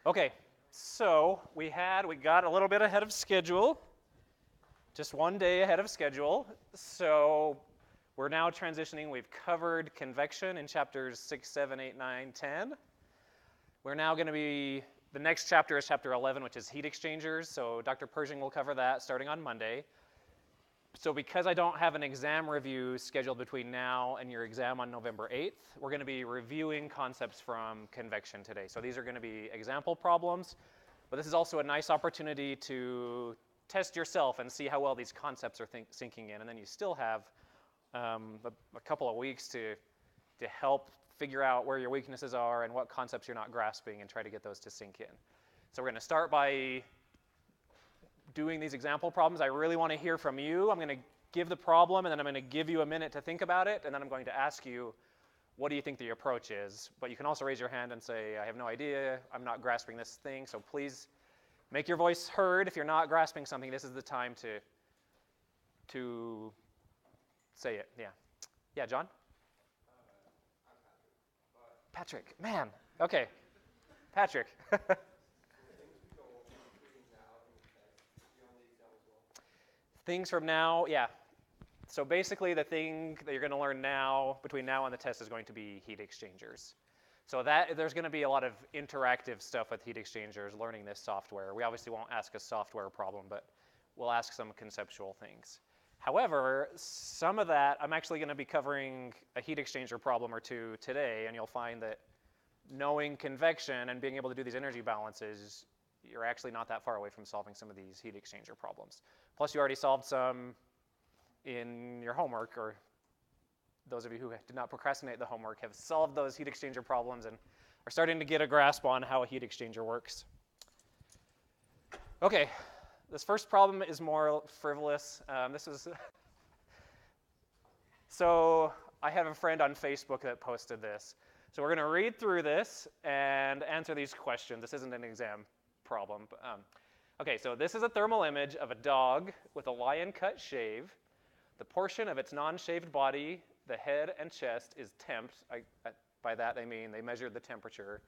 Okay, so we got a little bit ahead of schedule, just one day ahead of schedule. So we're now transitioning. We've covered convection in chapters 6, 7, 8, 9, 10. We're now going to be, the next chapter is chapter 11, which is heat exchangers. So Dr. Pershing will cover that starting on Monday. So because I don't have an exam review scheduled between now and your exam on November 8th, we're going to be reviewing concepts from convection today. So these are going to be example problems, but this is also a nice opportunity to test yourself and see how well these concepts are sinking in. And then you still have a couple of weeks to help figure out where your weaknesses are and what concepts you're not grasping and try to get those to sink in. So we're going to start by doing these example problems. I really want to hear from you. I'm going to give the problem, and then I'm going to give you a minute to think about it, and then I'm going to ask you, what do you think the approach is? But you can also raise your hand and say, I have no idea, I'm not grasping this thing, so please make your voice heard. If you're not grasping something, this is the time to say it. Yeah. Yeah, John? Patrick, man. Okay. Patrick. Things from now, yeah. So basically the thing that you're going to learn now, between now and the test, is going to be heat exchangers. So there's going to be a lot of interactive stuff with heat exchangers, learning this software. We obviously won't ask a software problem, but we'll ask some conceptual things. However, some of that, I'm actually going to be covering a heat exchanger problem or two today, and you'll find that knowing convection and being able to do these energy balances, you're actually not that far away from solving some of these heat exchanger problems. Plus, you already solved some in your homework, or those of you who did not procrastinate the homework have solved those heat exchanger problems and are starting to get a grasp on how a heat exchanger works. Okay, this first problem is more frivolous. So I have a friend on Facebook that posted this. So we're going to read through this and answer these questions. This isn't an exam problem. But, okay, so this is a thermal image of a dog with a lion-cut shave. The portion of its non-shaved body, the head and chest, is temped. By that they mean they measured the temperature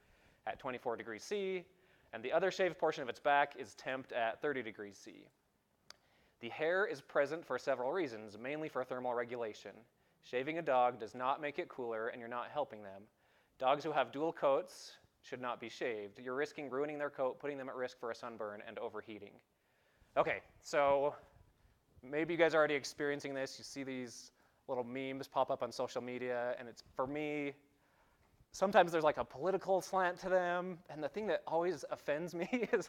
at 24 degrees C, and the other shaved portion of its back is temped at 30 degrees C. The hair is present for several reasons, mainly for thermal regulation. Shaving a dog does not make it cooler, and you're not helping them. Dogs who have dual coats should not be shaved. You're risking ruining their coat, putting them at risk for a sunburn, and overheating. Okay, so maybe you guys are already experiencing this. You see these little memes pop up on social media, and it's, for me, sometimes there's like a political slant to them, and the thing that always offends me is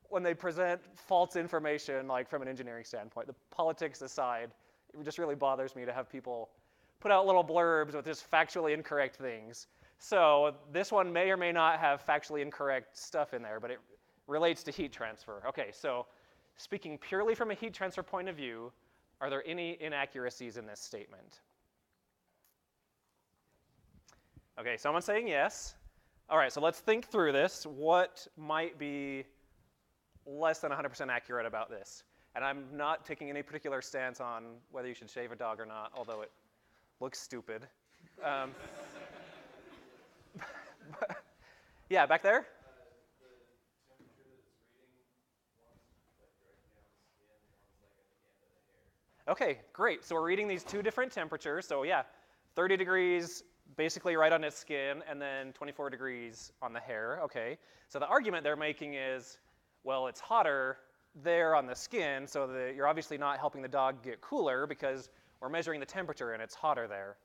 when they present false information, like from an engineering standpoint. The politics aside, it just really bothers me to have people put out little blurbs with just factually incorrect things. So this one may or may not have factually incorrect stuff in there, but it relates to heat transfer. Okay, so speaking purely from a heat transfer point of view, are there any inaccuracies in this statement? Okay, someone's saying yes. All right, so let's think through this. What might be less than 100% accurate about this? And I'm not taking any particular stance on whether you should shave a dog or not, although it looks stupid. Yeah, back there? The temperature that it's reading, one's like directly on the skin, one's like at the end of the hair. Okay, great. So we're reading these two different temperatures. So yeah, 30 degrees basically right on its skin, and then 24 degrees on the hair. Okay, so the argument they're making is, well, it's hotter there on the skin, so that you're obviously not helping the dog get cooler because we're measuring the temperature and it's hotter there.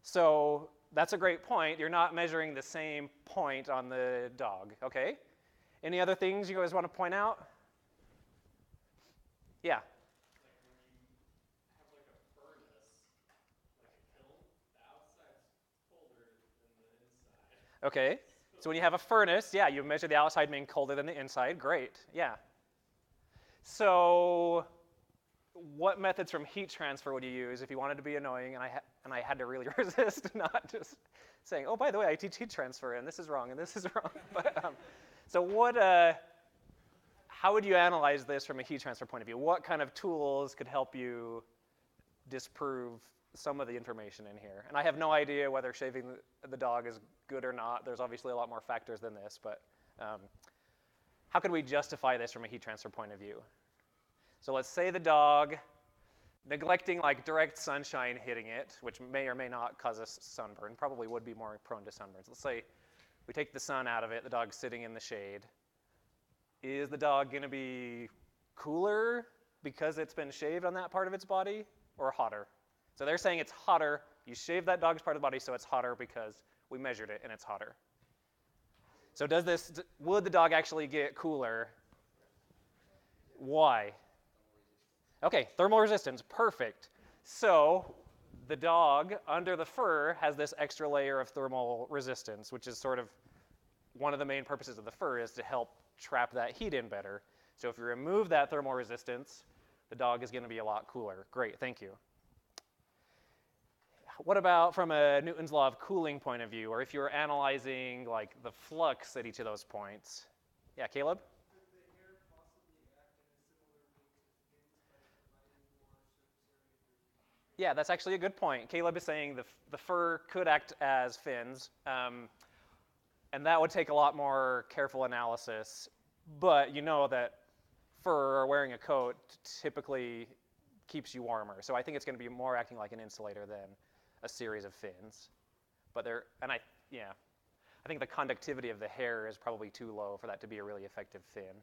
So that's a great point. You're not measuring the same point on the dog, okay? Any other things you guys want to point out? Yeah. Like when you have like a furnace, like a kiln, the outside's colder than the inside. Okay. So when you have a furnace, yeah, you measure the outside being colder than the inside. Great. Yeah. So what methods from heat transfer would you use if you wanted to be annoying, and I had to really resist not just saying, oh, by the way, I teach heat transfer, and this is wrong, and this is wrong. But, so how would you analyze this from a heat transfer point of view? What kind of tools could help you disprove some of the information in here? And I have no idea whether shaving the dog is good or not. There's obviously a lot more factors than this, but how could we justify this from a heat transfer point of view? So let's say the dog, neglecting like direct sunshine hitting it, which may or may not cause a sunburn, probably would be more prone to sunburns. Let's say we take the sun out of it, the dog's sitting in the shade. Is the dog going to be cooler because it's been shaved on that part of its body, or hotter? So they're saying it's hotter. You shave that dog's part of the body, so it's hotter because we measured it and it's hotter. So would the dog actually get cooler? Why? Okay, thermal resistance, perfect. So the dog under the fur has this extra layer of thermal resistance, which is sort of one of the main purposes of the fur is to help trap that heat in better. So if you remove that thermal resistance, the dog is going to be a lot cooler. Great, thank you. What about from a Newton's law of cooling point of view, or if you were analyzing like the flux at each of those points? Yeah, Caleb? Could the hair possibly act in a similar way to fins by providing more surface area for heat? Yeah, that's actually a good point. Caleb is saying the fur could act as fins, and that would take a lot more careful analysis. But you know that fur or wearing a coat typically keeps you warmer. So I think it's going to be more acting like an insulator than a series of fins. But I think the conductivity of the hair is probably too low for that to be a really effective fin.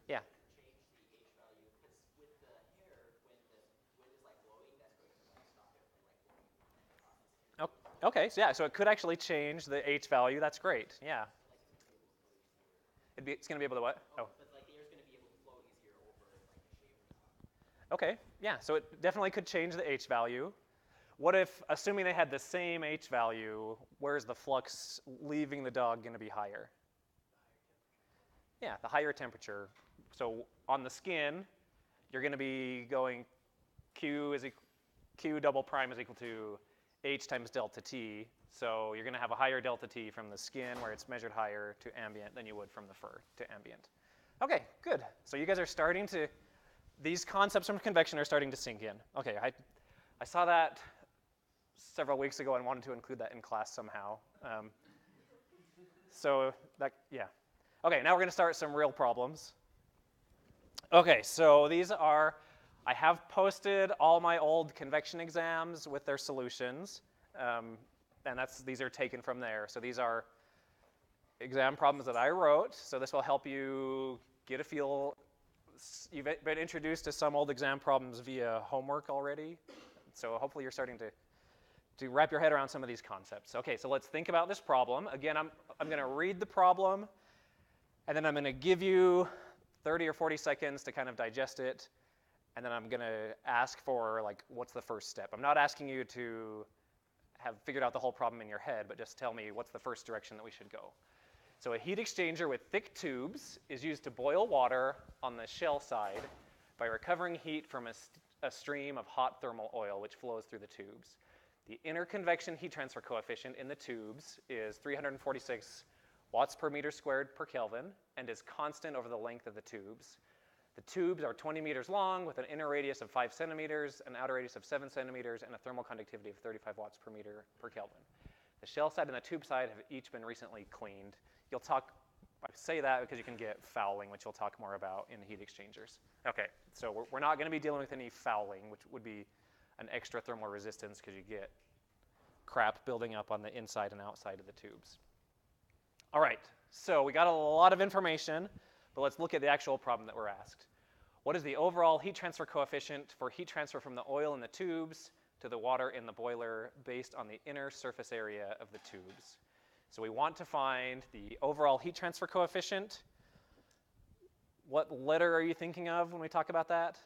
Yeah. Change the H value because with the hair, when the wind is like blowing, that's going to like stop it from like blowing across the skin. Okay, so it could actually change the H value. That's great. Yeah. It's going to be able to what? Oh. But like the air's going to be able to flow easier over like the shave. Okay, yeah, so it definitely could change the H value. What if, assuming they had the same H value, where's the flux leaving the dog going to be higher? Yeah, the higher temperature. So on the skin, you're going to be going Q double prime is equal to H times delta T. So you're going to have a higher delta T from the skin where it's measured higher to ambient than you would from the fur to ambient. Okay, good. So you guys are starting to, these concepts from convection are starting to sink in. Okay, I saw that several weeks ago and wanted to include that in class somehow. Yeah. Okay, now we're going to start some real problems. Okay, so I have posted all my old convection exams with their solutions, and these are taken from there. So these are exam problems that I wrote, so this will help you get a feel. You've been introduced to some old exam problems via homework already, so hopefully you're starting to wrap your head around some of these concepts. Okay, so let's think about this problem. Again, I'm going to read the problem, and then I'm going to give you 30 or 40 seconds to kind of digest it, and then I'm going to ask for, like, what's the first step? I'm not asking you to have figured out the whole problem in your head, but just tell me what's the first direction that we should go. So a heat exchanger with thick tubes is used to boil water on the shell side by recovering heat from a stream of hot thermal oil which flows through the tubes. The inner convection heat transfer coefficient in the tubes is 346 watts per meter squared per Kelvin and is constant over the length of the tubes. The tubes are 20 meters long with an inner radius of 5 centimeters, an outer radius of 7 centimeters, and a thermal conductivity of 35 watts per meter per Kelvin. The shell side and the tube side have each been recently cleaned. I say that because you can get fouling, which we'll talk more about in heat exchangers. Okay, so we're not going to be dealing with any fouling, which would be an extra thermal resistance because you get crap building up on the inside and outside of the tubes. All right, so we got a lot of information, but let's look at the actual problem that we're asked. What is the overall heat transfer coefficient for heat transfer from the oil in the tubes to the water in the boiler based on the inner surface area of the tubes? So we want to find the overall heat transfer coefficient. What letter are you thinking of when we talk about that?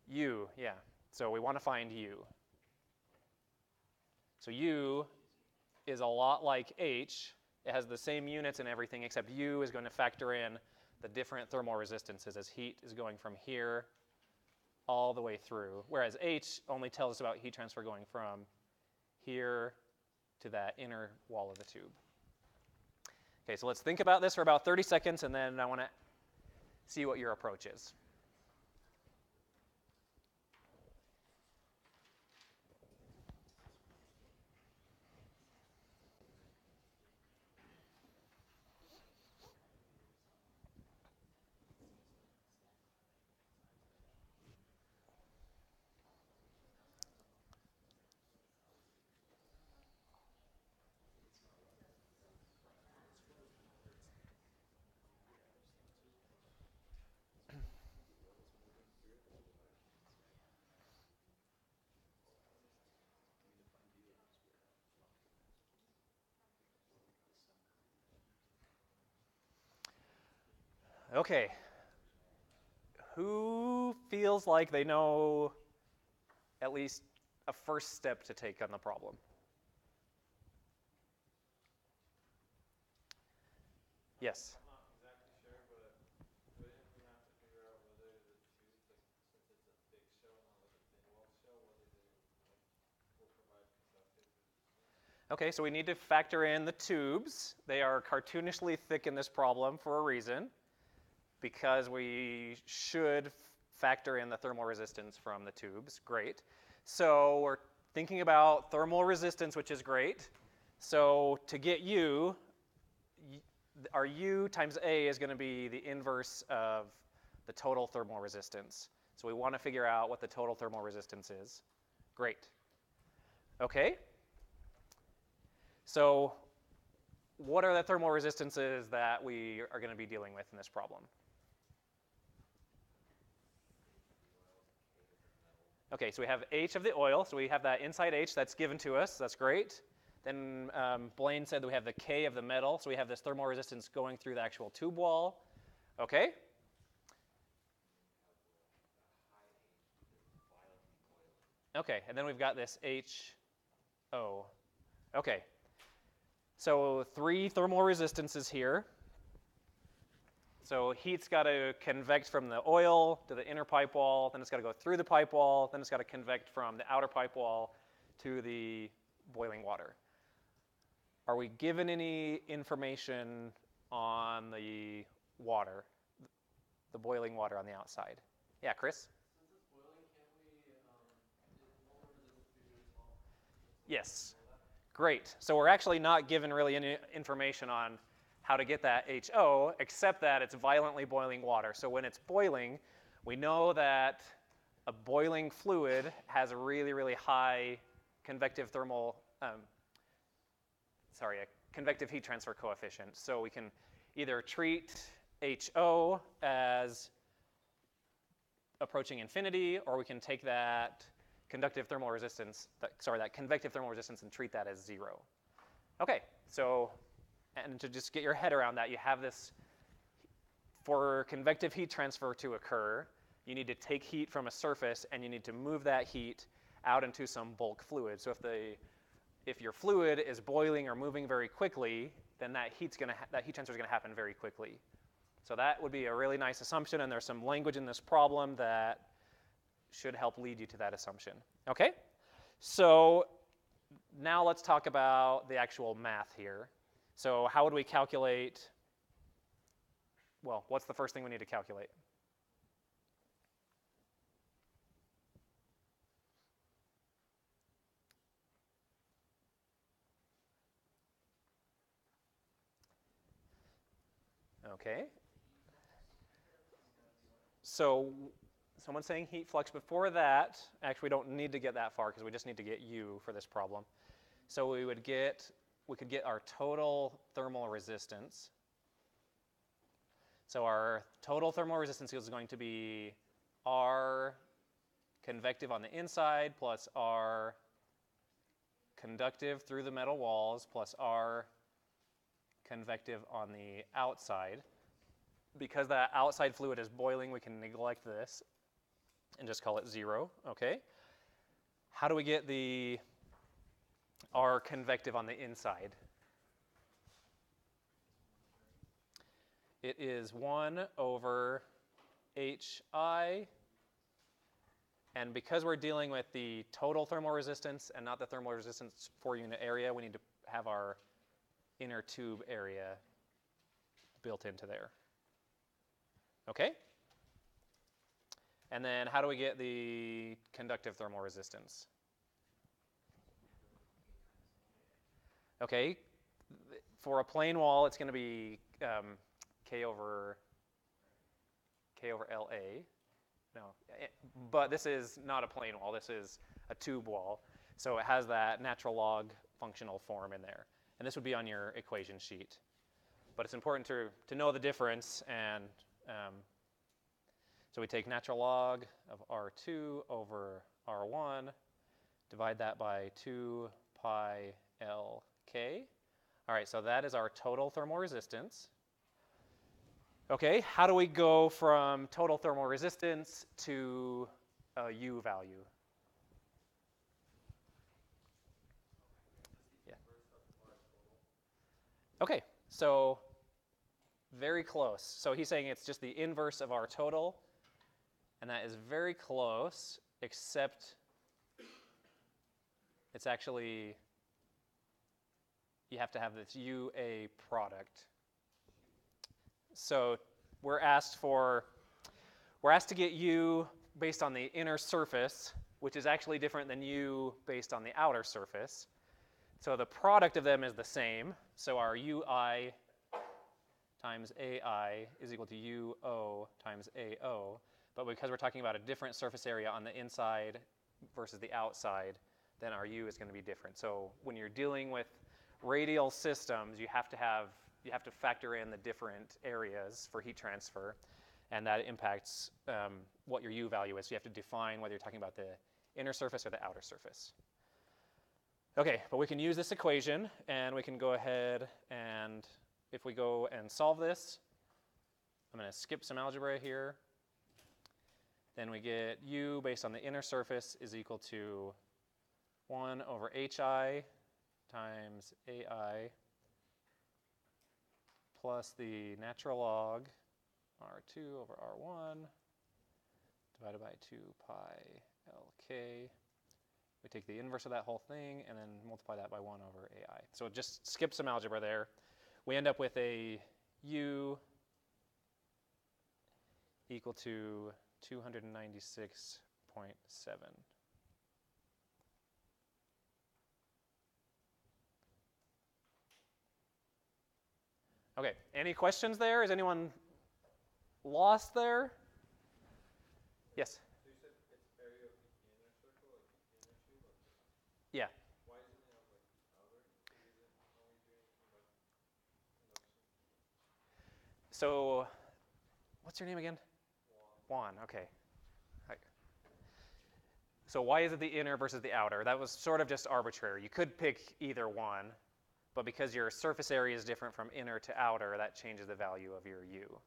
U, yeah. So we want to find U. So U is a lot like H. It has the same units and everything, except U is going to factor in the different thermal resistances as heat is going from here all the way through, whereas H only tells us about heat transfer going from here to that inner wall of the tube. Okay, so let's think about this for about 30 seconds, and then I want to see what your approach is. Okay. Who feels like they know at least a first step to take on the problem? Yes. I'm not exactly sure, but wouldn't we have to figure out whether the tubes, like since it's a big shell, not like a thin walled shell, whether they will provide conductive resistance? Okay, so we need to factor in the tubes. They are cartoonishly thick in this problem for a reason, because we should factor in the thermal resistance from the tubes. Great. So we're thinking about thermal resistance, which is great. So to get U, our U times A is going to be the inverse of the total thermal resistance. So we want to figure out what the total thermal resistance is. Great. Okay. So what are the thermal resistances that we are going to be dealing with in this problem? Okay, so we have H of the oil, so we have that inside H that's given to us, that's great. Then Blaine said that we have the K of the metal, so we have this thermal resistance going through the actual tube wall. Okay? Okay, and then we've got this HO. Okay, so 3 thermal resistances here. So heat's got to convect from the oil to the inner pipe wall, then it's got to go through the pipe wall, then it's got to convect from the outer pipe wall to the boiling water. Are we given any information on the water, the boiling water on the outside? Yeah, Chris? Since it's boiling, can't we, won't the resistance be really small? Yes. Great. So we're actually not given really any information on how to get that HO, except that it's violently boiling water. So when it's boiling, we know that a boiling fluid has a really, really high convective convective heat transfer coefficient. So we can either treat HO as approaching infinity, or we can take that convective thermal resistance and treat that as 0. Okay, so, and to just get your head around that, you have this, for convective heat transfer to occur, you need to take heat from a surface and you need to move that heat out into some bulk fluid. So if your fluid is boiling or moving very quickly, then that heat transfer is going to happen very quickly. So that would be a really nice assumption, and there's some language in this problem that should help lead you to that assumption. Okay? So now let's talk about the actual math here. So how would we calculate, well, what's the first thing we need to calculate? Okay. So someone's saying heat flux. Before that, actually we don't need to get that far because we just need to get U for this problem. So we could get our total thermal resistance. So our total thermal resistance is going to be R convective on the inside plus R conductive through the metal walls plus R convective on the outside. Because that outside fluid is boiling, we can neglect this and just call it 0, okay? How do we get the R convective on the inside? It is 1 over HI, and because we're dealing with the total thermal resistance and not the thermal resistance per unit area, we need to have our inner tube area built into there. Okay? And then how do we get the conductive thermal resistance? Okay, for a plane wall, it's going to be K over LA. No, but this is not a plane wall. This is a tube wall. So it has that natural log functional form in there. And this would be on your equation sheet. But it's important to know the difference. And so we take natural log of R2 over R1, divide that by 2 pi LK. All right, so that is our total thermal resistance. Okay, how do we go from total thermal resistance to a U value? Yeah. Okay, so very close. So he's saying it's just the inverse of our total, and that is very close, except it's actually, you have to have this UA product. So we're asked to get U based on the inner surface, which is actually different than U based on the outer surface. So the product of them is the same. So our UI times AI is equal to UO times AO. But because we're talking about a different surface area on the inside versus the outside, then our U is going to be different. So when you're dealing with radial systems, you have to factor in the different areas for heat transfer, and that impacts what your U value is. So you have to define whether you're talking about the inner surface or the outer surface. Okay, but we can use this equation, and we can go ahead and if we go and solve this, I'm going to skip some algebra here. Then we get U based on the inner surface is equal to 1 over HI times AI plus the natural log R2 over R1 divided by 2 pi LK. We take the inverse of that whole thing and then multiply that by 1 over AI. So just skip some algebra there. We end up with a U equal to 296.7. Okay, any questions there? Is anyone lost there? Yes? So you said it's area of the inner circle, like the inner tube? Like Yeah. why isn't it on like the outer? Is it only doing conduction? So, what's your name again? Juan, okay. Hi. So why is it the inner versus the outer? That was sort of just arbitrary. You could pick either one, but because your surface area is different from inner to outer, that changes the value of your U.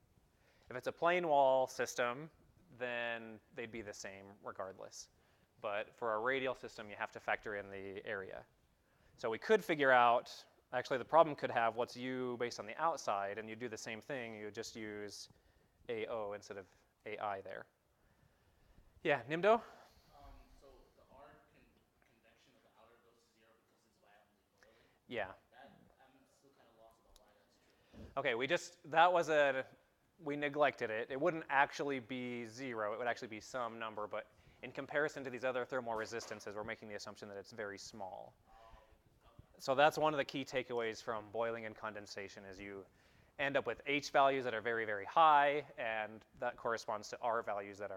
If it's a plain wall system, then they'd be the same regardless. But for a radial system, you have to factor in the area. So we could figure out, actually the problem could have what's U based on the outside, and you do the same thing, you just use AO instead of AI there. Yeah, Nimdo? So the convection of the outer goes to 0 because it's violently boiling. Yeah. I'm still kind of lost about why that's true. Okay, we neglected it. It wouldn't actually be 0, it would actually be some number, but in comparison to these other thermal resistances, we're making the assumption that it's very small. So that's one of the key takeaways from boiling and condensation is you end up with H values that are very, very high, and that corresponds to R values that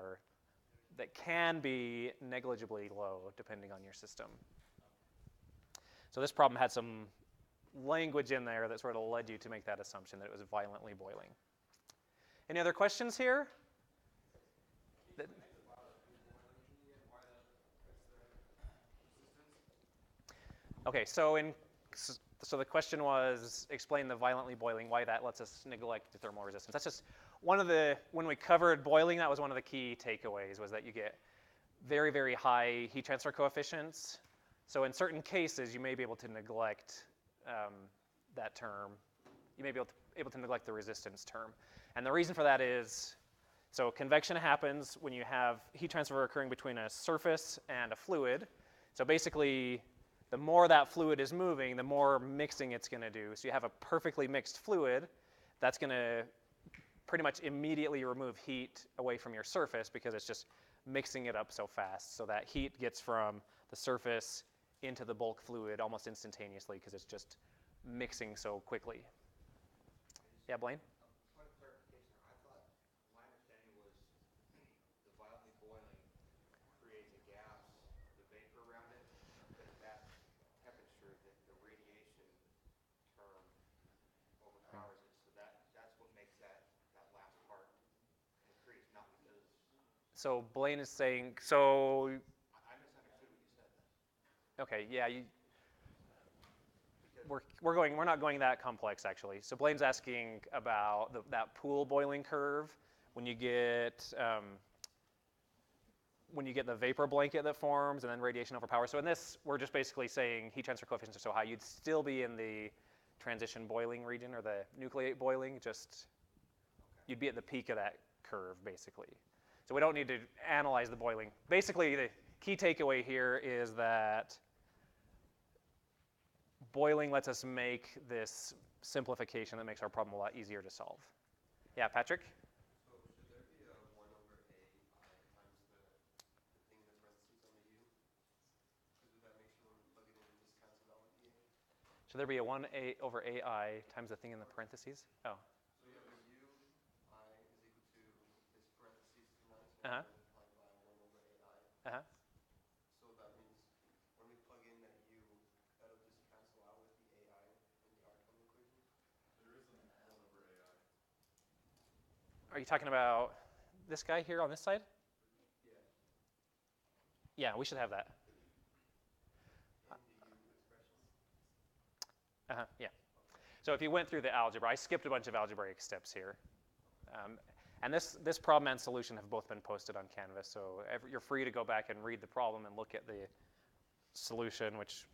can be negligibly low depending on your system. So this problem had some language in there that sort of led you to make that assumption that it was violently boiling. Any other questions here? Okay, so the question was, explain the violently boiling, why that lets us neglect the thermal resistance. That's just when we covered boiling, that was one of the key takeaways, was that you get very, very high heat transfer coefficients. So in certain cases, you may be able to neglect that term. You may be able to neglect the resistance term. And the reason for that is, so convection happens when you have heat transfer occurring between a surface and a fluid. So basically, the more that fluid is moving, the more mixing it's going to do. So you have a perfectly mixed fluid, that's going to pretty much immediately remove heat away from your surface because it's just mixing it up so fast. So that heat gets from the surface into the bulk fluid almost instantaneously because it's just mixing so quickly. Yeah, Blaine? Point of clarification, I thought my understanding was the violently boiling creates a gas, the vapor around it, but at that temperature, the radiation term overpowers it. So that's what makes that last part increase, not because. So Blaine is saying, so. I misunderstood what you said then. Okay, yeah. Because we're not going that complex actually. So Blaine's asking about that pool boiling curve when you get the vapor blanket that forms and then radiation over power. So in this, we're just basically saying heat transfer coefficients are so high, you'd still be in the transition boiling region or the nucleate boiling, just you'd be at the peak of that curve basically. So we don't need to analyze the boiling. Basically, the key takeaway here is that boiling lets us make this simplification that makes our problem a lot easier to solve. Yeah, Patrick? So should there be a 1 over AI times the thing in the parentheses on the U? Because would that make sure when we plug it in, it just cancels out with the A? Should there be a 1 over AI times the thing in the parentheses? Oh. So you have a U I is equal to this parentheses 2 nines Uh-huh. multiplied by 1 over AI. Uh-huh. So that means when we plug in that U, that'll just cancel out with the AI in the outcome equation. There isn't 1 over AI. Are you talking about this guy here on this side? Yeah. Yeah, we should have that. In the U expression. Uh-huh, yeah. So if you went through the algebra, I skipped a bunch of algebraic steps here. And this problem and solution have both been posted on Canvas, so you're free to go back and read the problem and look at the solution, which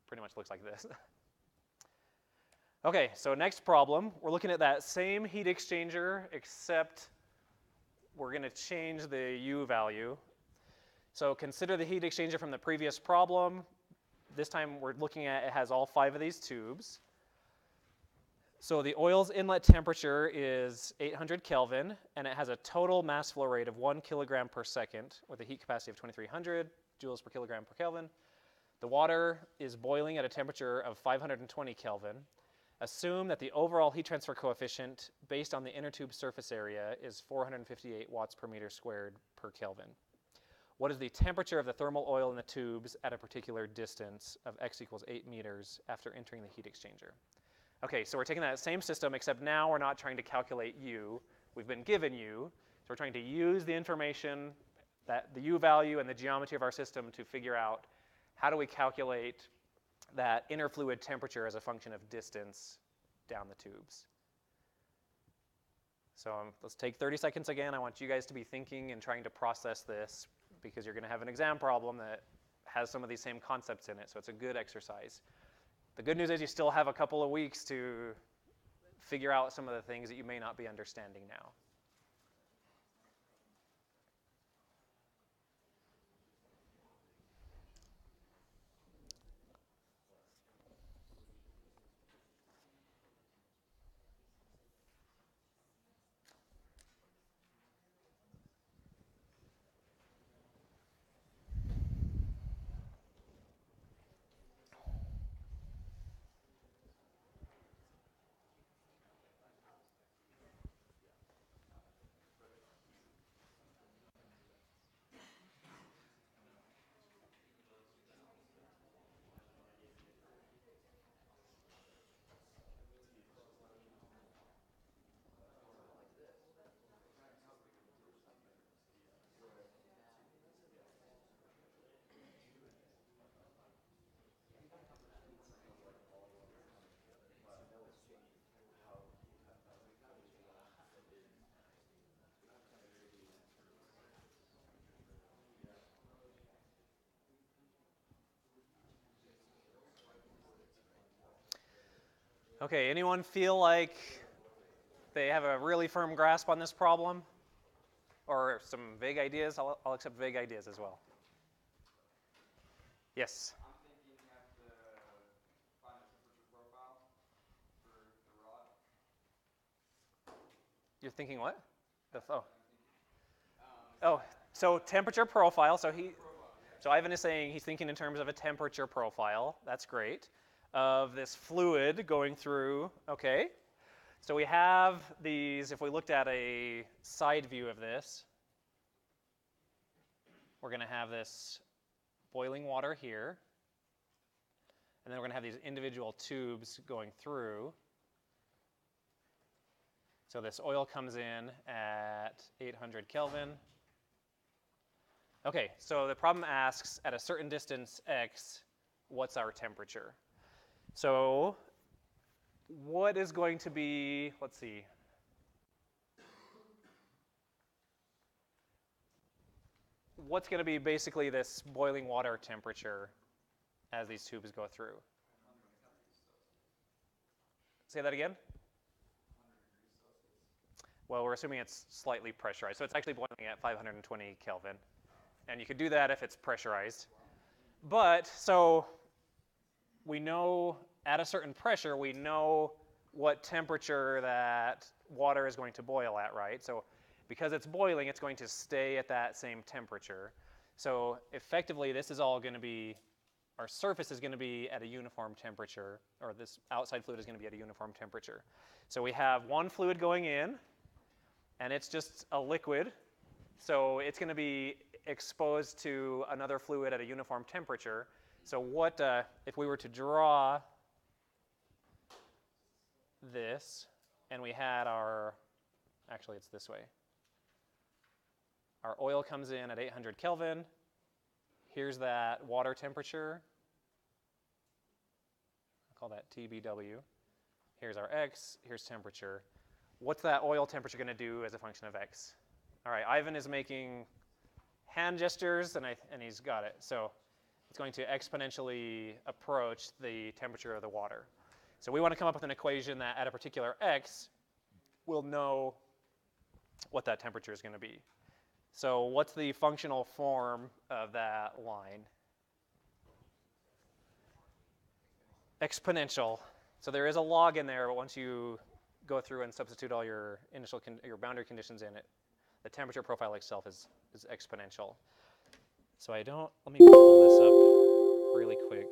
pretty much looks like this. Okay, so next problem, we're looking at that same heat exchanger, except we're going to change the U value. So consider the heat exchanger from the previous problem. This time we're looking at, it has all 5 of these tubes. So the oil's inlet temperature is 800 Kelvin, and it has a total mass flow rate of 1 kilogram per second with a heat capacity of 2300 joules per kilogram per Kelvin. The water is boiling at a temperature of 520 Kelvin. Assume that the overall heat transfer coefficient based on the inner tube surface area is 458 watts per meter squared per Kelvin. What is the temperature of the thermal oil in the tubes at a particular distance of x equals 8 meters after entering the heat exchanger? Okay, so we're taking that same system, except now we're not trying to calculate U. We've been given U, so we're trying to use the information, that the U value and the geometry of our system to figure out how do we calculate that inner fluid temperature as a function of distance down the tubes. So let's take 30 seconds again. I want you guys to be thinking and trying to process this because you're going to have an exam problem that has some of these same concepts in it, so it's a good exercise. The good news is you still have a couple of weeks to figure out some of the things that you may not be understanding now. Okay, anyone feel like they have a really firm grasp on this problem? Or some vague ideas? I'll accept vague ideas as well. Yes? I'm thinking you have to find a temperature profile for the rod. You're thinking what? So temperature profile. So Ivan is saying he's thinking in terms of a temperature profile. That's great. Of this fluid going through. Okay. So we have these, if we looked at a side view of this, we're going to have this boiling water here. And then we're going to have these individual tubes going through. So this oil comes in at 800 Kelvin. Okay, so the problem asks, at a certain distance x, what's our temperature? So what is going to be, let's see. What's going to be basically this boiling water temperature as these tubes go through? Say that again? Well, we're assuming it's slightly pressurized. So it's actually boiling at 520 Kelvin. And you could do that if it's pressurized. But, so we know at a certain pressure, we know what temperature that water is going to boil at, right? So because it's boiling, it's going to stay at that same temperature. So effectively, this is all going to be, our surface is going to be at a uniform temperature, or this outside fluid is going to be at a uniform temperature. So we have one fluid going in, and it's just a liquid. So it's going to be exposed to another fluid at a uniform temperature. So what, if we were to draw this, and we had our, actually it's this way. Our oil comes in at 800 Kelvin. Here's that water temperature. I'll call that TBW. Here's our X, here's temperature. What's that oil temperature going to do as a function of X? All right, Ivan is making hand gestures, and he's got it. So it's going to exponentially approach the temperature of the water. So we want to come up with an equation that at a particular X will know what that temperature is going to be. So what's the functional form of that line? Exponential. So there is a log in there, but once you go through and substitute all your initial your boundary conditions in it, the temperature profile itself is exponential. So let me pull this up really quick.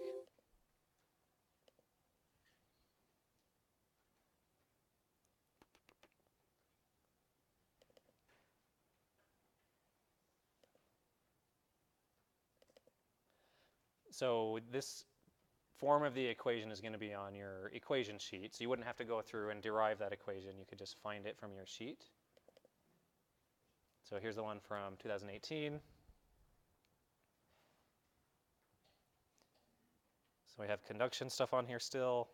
So this form of the equation is going to be on your equation sheet. So you wouldn't have to go through and derive that equation. You could just find it from your sheet. So here's the one from 2018. So we have conduction stuff on here still.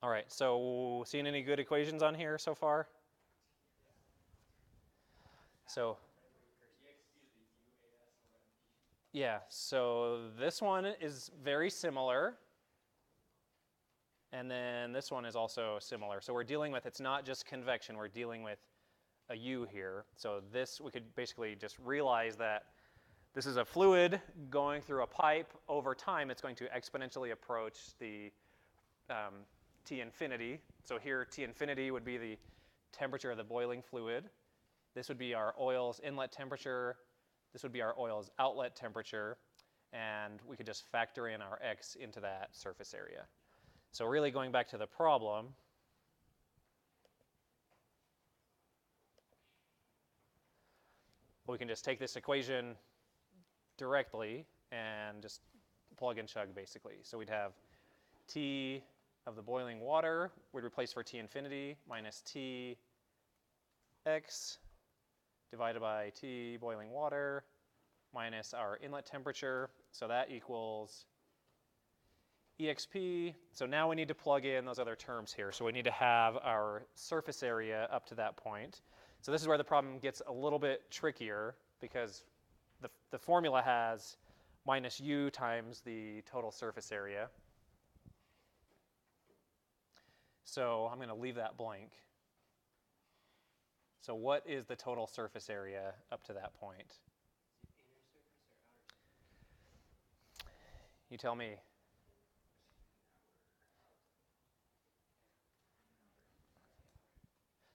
All right, so seeing any good equations on here so far? So, yeah, so this one is very similar. And then this one is also similar. So we're dealing with, it's not just convection, we're dealing with a U here. So this, we could basically just realize that this is a fluid going through a pipe. Over time, it's going to exponentially approach the T infinity. So here, T infinity would be the temperature of the boiling fluid. This would be our oil's inlet temperature. This would be our oil's outlet temperature. And we could just factor in our X into that surface area. So really going back to the problem, we can just take this equation directly and just plug and chug basically. So we'd have T of the boiling water, we'd replace for T infinity minus T X divided by T boiling water minus our inlet temperature. So that equals EXP. So now we need to plug in those other terms here. So we need to have our surface area up to that point. So this is where the problem gets a little bit trickier because the formula has minus U times the total surface area. So I'm going to leave that blank. So what is the total surface area up to that point? You tell me.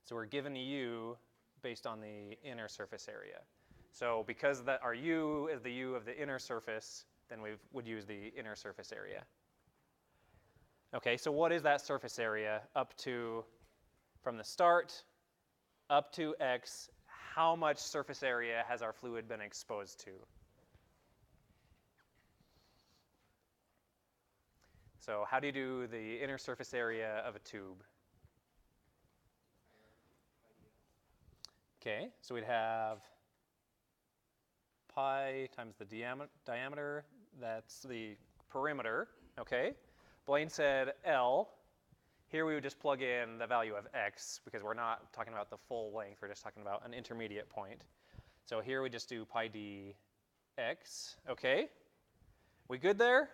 So we're given U based on the inner surface area. So because our U is the U of the inner surface, then we would use the inner surface area. Okay, so what is that surface area up to, from the start up to X, how much surface area has our fluid been exposed to? So how do you do the inner surface area of a tube? Okay, so we'd have pi times the diameter. That's the perimeter, okay? Blaine said L. Here we would just plug in the value of x because we're not talking about the full length. We're just talking about an intermediate point. So here we just do pi d x, okay? We good there?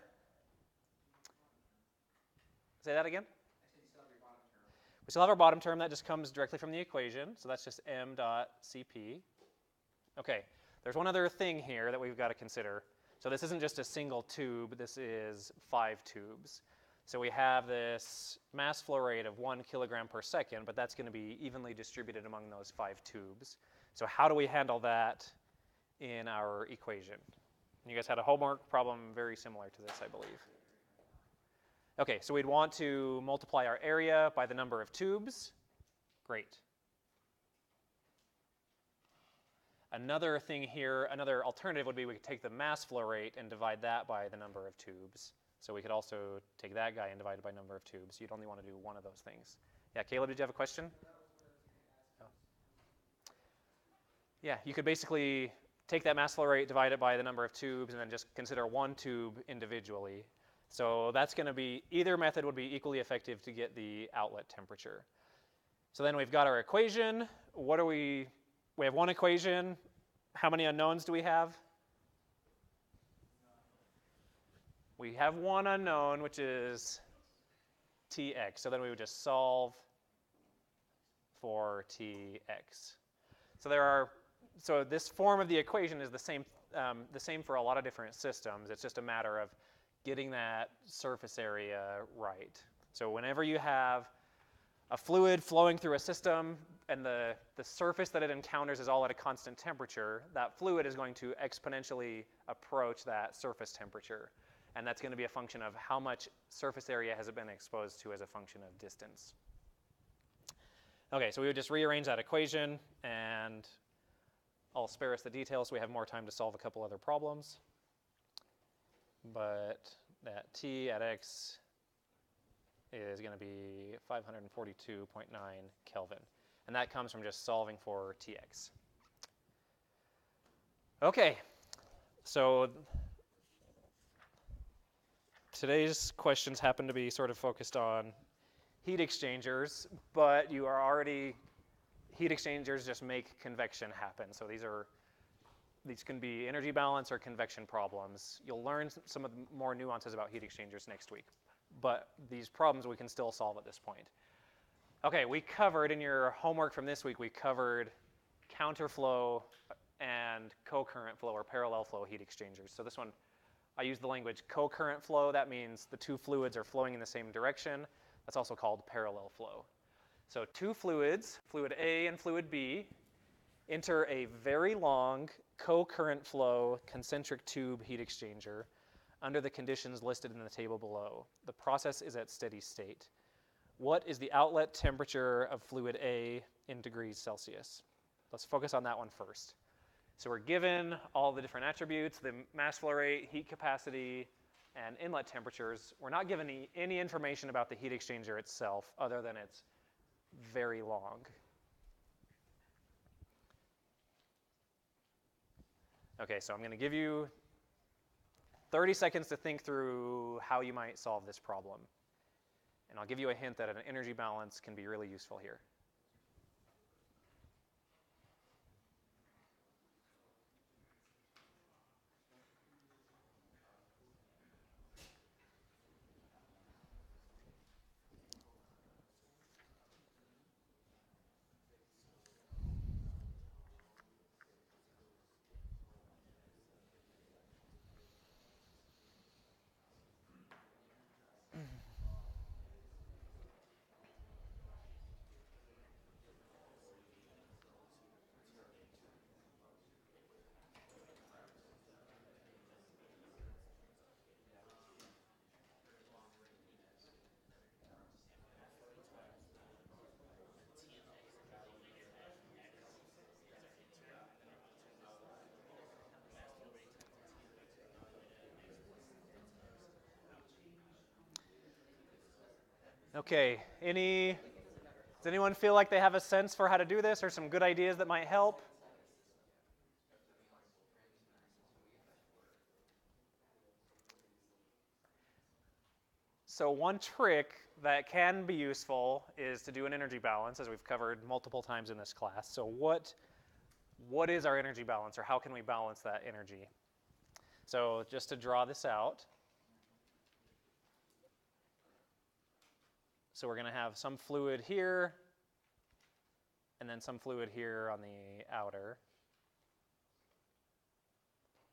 Say that again? We still have our bottom term. That just comes directly from the equation. So that's just m dot Cp. Okay, there's one other thing here that we've got to consider. So this isn't just a single tube. This is 5 tubes. So we have this mass flow rate of 1 kilogram per second, but that's going to be evenly distributed among those 5 tubes. So how do we handle that in our equation? You guys had a homework problem very similar to this, I believe. Okay, so we'd want to multiply our area by the number of tubes. Great. Another thing here, another alternative would be we could take the mass flow rate and divide that by the number of tubes. So we could also take that guy and divide it by number of tubes. You'd only want to do one of those things. Yeah, Caleb, did you have a question? Oh. Yeah, you could basically take that mass flow rate, divide it by the number of tubes, and then just consider one tube individually. So that's going to be, either method would be equally effective to get the outlet temperature. So then we've got our equation. What are we have one equation. How many unknowns do we have? We have one unknown, which is Tx. So then we would just solve for Tx. So this form of the equation is the same for a lot of different systems. It's just a matter of getting that surface area right. So whenever you have a fluid flowing through a system and the surface that it encounters is all at a constant temperature, that fluid is going to exponentially approach that surface temperature. And that's going to be a function of how much surface area has it been exposed to as a function of distance. Okay, so we would just rearrange that equation, and I'll spare us the details so we have more time to solve a couple other problems. But that T at x is going to be 542.9 Kelvin. And that comes from just solving for Tx. Okay, so today's questions happen to be sort of focused on heat exchangers, but heat exchangers just make convection happen. So these can be energy balance or convection problems. You'll learn some of the more nuances about heat exchangers next week. But these problems we can still solve at this point. Okay, we covered in your homework from this week, we covered counterflow and co-current flow or parallel flow heat exchangers. So this one, I use the language co-current flow. That means the two fluids are flowing in the same direction. That's also called parallel flow. So two fluids, fluid A and fluid B, enter a very long co-current flow concentric tube heat exchanger under the conditions listed in the table below. The process is at steady state. What is the outlet temperature of fluid A in degrees Celsius? Let's focus on that one first. So we're given all the different attributes, the mass flow rate, heat capacity, and inlet temperatures. We're not given any information about the heat exchanger itself other than it's very long. Okay, so I'm going to give you 30 seconds to think through how you might solve this problem. And I'll give you a hint that an energy balance can be really useful here. Okay, does anyone feel like they have a sense for how to do this or some good ideas that might help? So one trick that can be useful is to do an energy balance, as we've covered multiple times in this class. So what is our energy balance, or how can we balance that energy? So just to draw this out, so we're going to have some fluid here, and then some fluid here on the outer.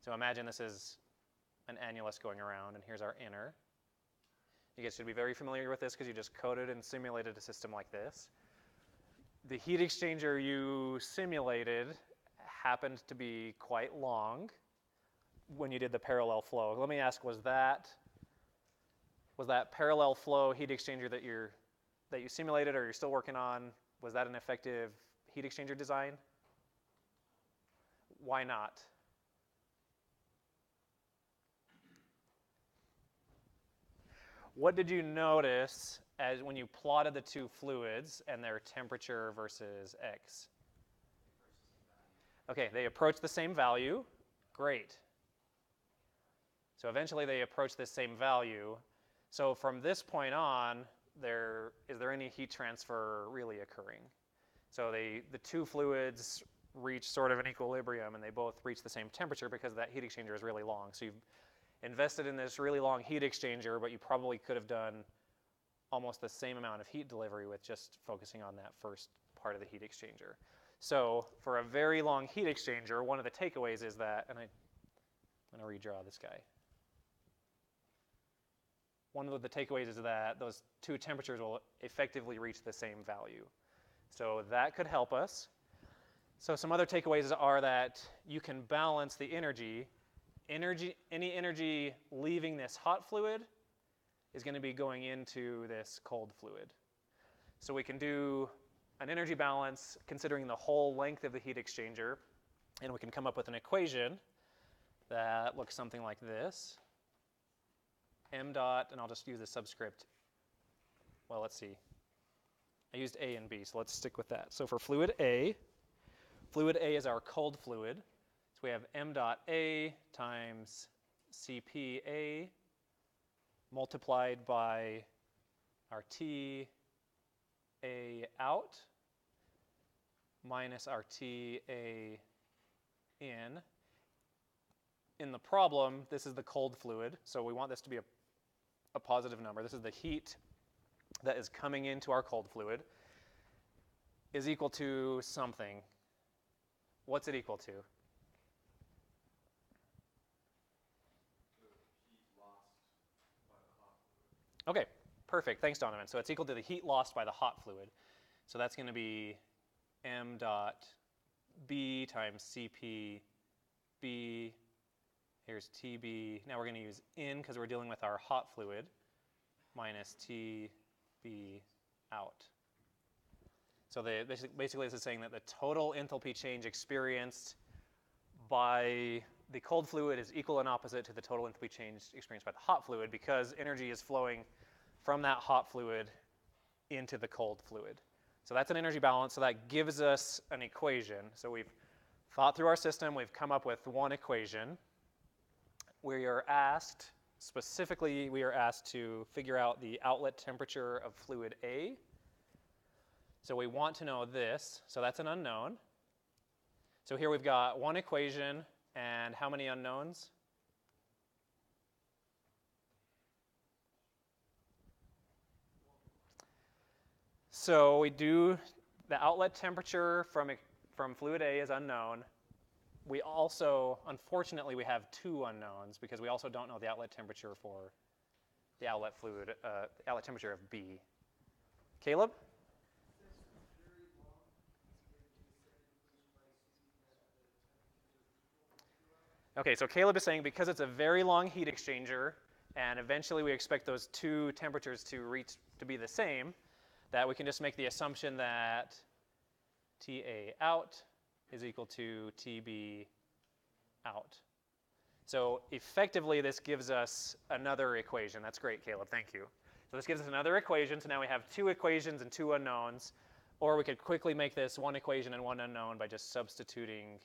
So imagine this is an annulus going around, and here's our inner. You guys should be very familiar with this because you just coded and simulated a system like this. The heat exchanger you simulated happened to be quite long when you did the parallel flow. Let me ask, was that parallel flow heat exchanger that you simulated or you're still working on, was that an effective heat exchanger design? Why not? What did you notice as when you plotted the two fluids and their temperature versus X? Okay, they approach the same value. Great. So eventually they approach this same value. So from this point on, is there any heat transfer really occurring? So the two fluids reach sort of an equilibrium, and they both reach the same temperature because that heat exchanger is really long. So you've invested in this really long heat exchanger, but you probably could have done almost the same amount of heat delivery with just focusing on that first part of the heat exchanger. So for a very long heat exchanger, one of the takeaways is that, and I'm going to redraw this guy. One of the takeaways is that those two temperatures will effectively reach the same value. So that could help us. So some other takeaways are that you can balance the energy. Any energy leaving this hot fluid is going to be going into this cold fluid. So we can do an energy balance considering the whole length of the heat exchanger, and we can come up with an equation that looks something like this. M dot, and I'll just use a subscript. Well, let's see. I used A and B, so let's stick with that. So for fluid A is our cold fluid. So we have M dot A times CPA multiplied by our TA out minus our TA in. In the problem, this is the cold fluid, so we want this to be a positive number. This is the heat that is coming into our cold fluid is equal to something. What's it equal to? Okay, perfect. Thanks, Donovan. So it's equal to the heat lost by the hot fluid. So that's going to be M dot B times CP B. Here's TB. Now we're going to use in because we're dealing with our hot fluid minus TB out. So basically this is saying that the total enthalpy change experienced by the cold fluid is equal and opposite to the total enthalpy change experienced by the hot fluid because energy is flowing from that hot fluid into the cold fluid. So that's an energy balance. So that gives us an equation. So we've thought through our system. We've come up with one equation. We are asked, specifically, we are asked to figure out the outlet temperature of fluid A. So we want to know this. So that's an unknown. So here we've got one equation and how many unknowns? So we do the outlet temperature from fluid A is unknown. We also, unfortunately, we have two unknowns because we also don't know the outlet temperature for the outlet fluid, the outlet temperature of B. Caleb? Okay, so Caleb is saying because it's a very long heat exchanger, and eventually we expect those two temperatures to be the same, that we can just make the assumption that TA out is equal to TB out. So effectively, this gives us another equation. That's great, Caleb. Thank you. So this gives us another equation. So now we have two equations and two unknowns. Or we could quickly make this one equation and one unknown by just substituting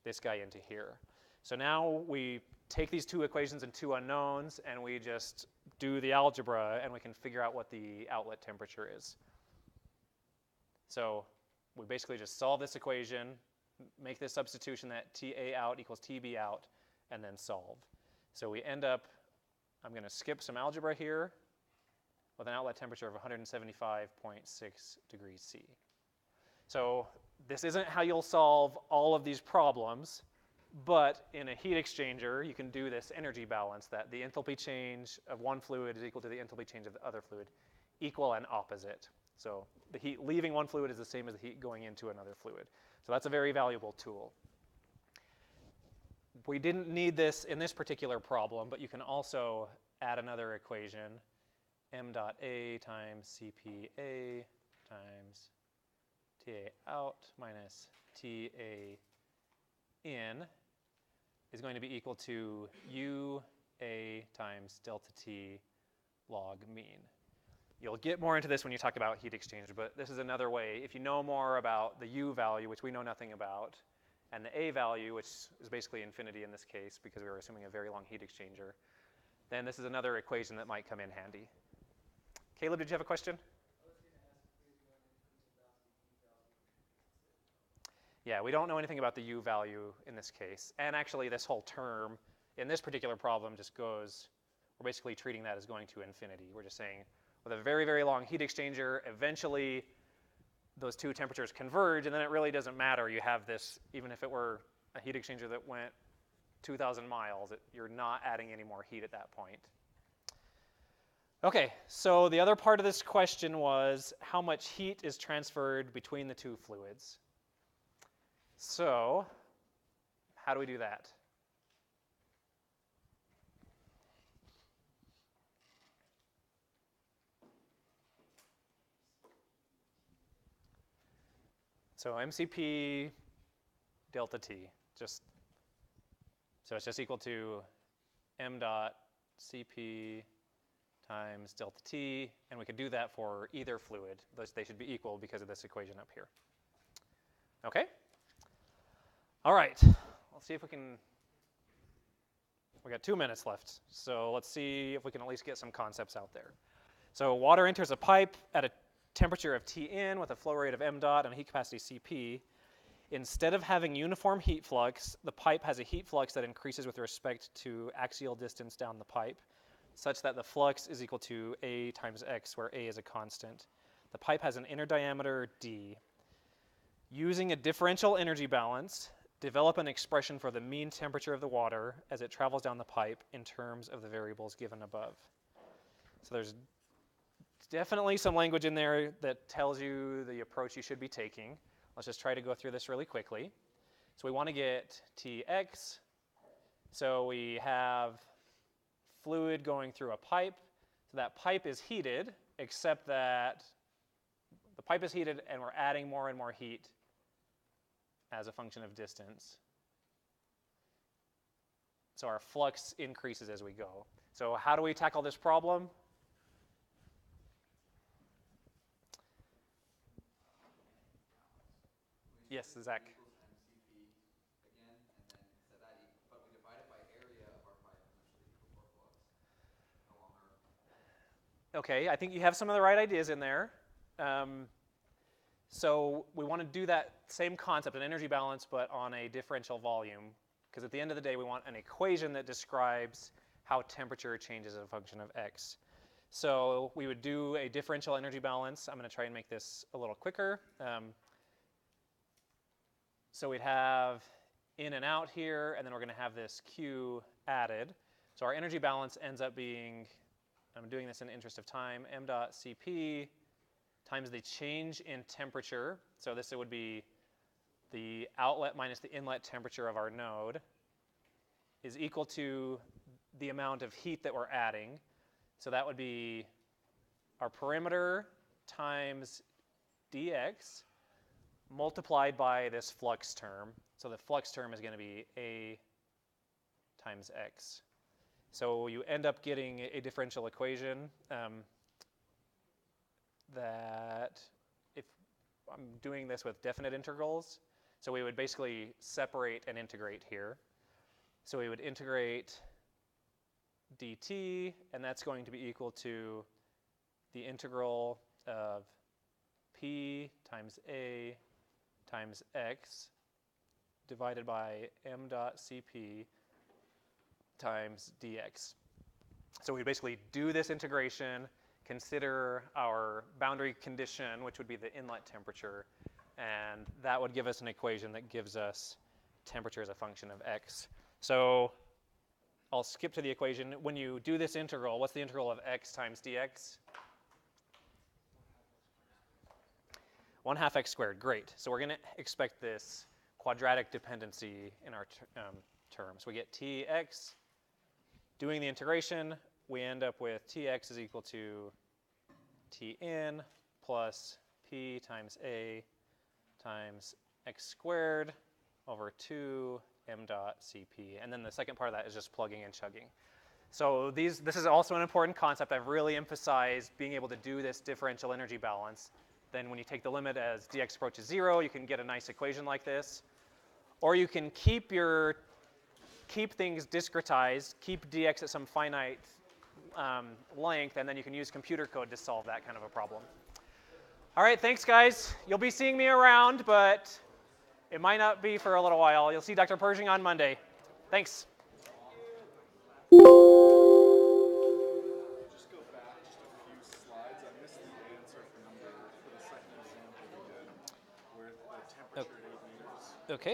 this guy into here. So now we take these two equations and two unknowns, and we just do the algebra and we can figure out what the outlet temperature is. So we basically just solve this equation, make this substitution that TA out equals TB out, and then solve. So we end up, I'm going to skip some algebra here, with an outlet temperature of 175.6 degrees C. So this isn't how you'll solve all of these problems, but in a heat exchanger, you can do this energy balance that the enthalpy change of one fluid is equal to the enthalpy change of the other fluid, equal and opposite. So the heat leaving one fluid is the same as the heat going into another fluid. So that's a very valuable tool. We didn't need this in this particular problem, but you can also add another equation, m dot A times CPA times TA out minus TA in is going to be equal to UA times delta T log mean. You'll get more into this when you talk about heat exchanger, but this is another way. If you know more about the U value, which we know nothing about, and the A value, which is basically infinity in this case because we were assuming a very long heat exchanger, then this is another equation that might come in handy. Caleb, did you have a question? Yeah, we don't know anything about the U value in this case. And actually, this whole term in this particular problem just goes, we're basically treating that as going to infinity. We're just saying, with a very, very long heat exchanger, eventually those two temperatures converge, and then it really doesn't matter. You have this, even if it were a heat exchanger that went 2,000 miles, you're not adding any more heat at that point. Okay, so the other part of this question was how much heat is transferred between the two fluids. So how do we do that? So MCP delta T, so it's just equal to m dot CP times delta T, and we could do that for either fluid. They should be equal because of this equation up here. Okay? All right, let's see if we can, we got 2 minutes left, so let's see if we can at least get some concepts out there. So water enters a pipe at a temperature of Tn with a flow rate of m dot and a heat capacity Cp. Instead of having uniform heat flux, the pipe has a heat flux that increases with respect to axial distance down the pipe, such that the flux is equal to A times X, where A is a constant. The pipe has an inner diameter d. Using a differential energy balance, develop an expression for the mean temperature of the water as it travels down the pipe in terms of the variables given above. So there's definitely some language in there that tells you the approach you should be taking. Let's just try to go through this really quickly. So we want to get Tx. So we have fluid going through a pipe. So that pipe is heated, except that the pipe is heated and we're adding more and more heat as a function of distance. So our flux increases as we go. So how do we tackle this problem? Yes, Zach. Equals MCP again, and then set that but we divide it by area of our pipe, and that should equal our flux along our. Okay, I think you have some of the right ideas in there. So we want to do that same concept, an energy balance, but on a differential volume, because at the end of the day, we want an equation that describes how temperature changes as a function of x. So we would do a differential energy balance. I'm going to try and make this a little quicker. So we'd have in and out here, and then we're going to have this Q added. So our energy balance ends up being, I'm doing this in the interest of time, m dot Cp times the change in temperature. So this would be the outlet minus the inlet temperature of our node is equal to the amount of heat that we're adding. So that would be our perimeter times dx multiplied by this flux term. So the flux term is going to be A times X. So you end up getting a differential equation that, if I'm doing this with definite integrals, so we would basically separate and integrate here. So we would integrate dt, and that's going to be equal to the integral of p times a times x divided by m dot cp times dx. So we basically do this integration, consider our boundary condition, which would be the inlet temperature, and that would give us an equation that gives us temperature as a function of x. So I'll skip to the equation. When you do this integral, what's the integral of x times dx? 1/2 x squared, great. So we're going to expect this quadratic dependency in our terms. We get tx. Doing the integration, we end up with tx is equal to tn plus p times a times x squared over 2 m dot cp. And then the second part of that is just plugging and chugging. So this is also an important concept. I've really emphasized being able to do this differential energy balance. Then when you take the limit as dx approaches 0, you can get a nice equation like this. Or you can keep things discretized, keep dx at some finite length, and then you can use computer code to solve that kind of a problem. All right, thanks, guys. You'll be seeing me around, but it might not be for a little while. You'll see Dr. Pershing on Monday. Thanks. Just go back just a few slides. I missed the answer for the second example we did with the temperature at 8 meters. Okay.